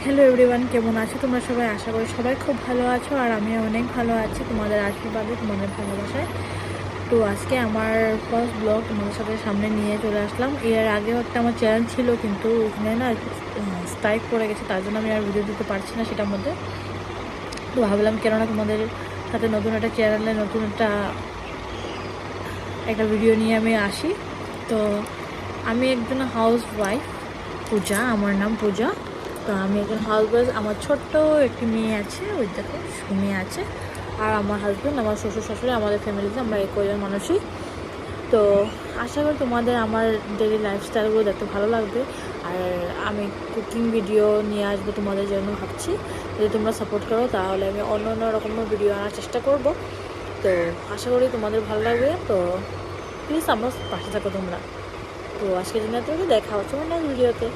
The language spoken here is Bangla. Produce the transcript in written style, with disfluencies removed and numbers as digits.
হ্যালো এভরিওয়ান, কেমন আছো তোমরা সবাই? আশা করি সবাই খুব ভালো আছো, আর আমি অনেক ভালো আছি তোমাদের আশীর্বাদে, তোমাদের ভালোবাসায়। তো আজকে আমার ফার্স্ট ব্লগ তোমাদের সাথে সামনে নিয়ে চলে আসলাম। এর আগেও একটা আমার চ্যানেল ছিল, কিন্তু ওখানে না স্ট্রাইক পড়ে গেছে, তার জন্য আমি আর ভিডিও দিতে পারছি না সেটার মধ্যে। তো ভাবলাম কেননা তোমাদের সাথে নতুন একটা চ্যানেলে নতুন একটা ভিডিও নিয়ে আমি আসি। তো আমি একজন হাউস ওয়াইফ, পূজা, আমার নাম পূজা। তো আমি একজন হাউস ওয়াইফ, আমার ছোট্ট একটি মেয়ে আছে, ওই দেখো মেয়ে আছে। আর আমার হাজব্যান্ড, আমার শ্বশুর শাশুড়ি, আমাদের ফ্যামিলিতে আমরা কয়েকজন মানুষই। তো আশা করি তোমাদের আমার ডেইলি লাইফস্টাইলগুলো দেখতে ভালো লাগবে। আর আমি কুকিং ভিডিও নিয়ে আসবো তোমাদের জন্য ভাবছি। যদি তোমরা সাপোর্ট করো তাহলে আমি অন্য অন্য রকমের ভিডিও আনার চেষ্টা করব। তো আশা করি তোমাদের ভালো লাগবে। তো প্লিজ আমার পাশে থাকো তোমরা। তো আজকের জন্য দেখা হচ্ছে আমার নেক্সট ভিডিওতে।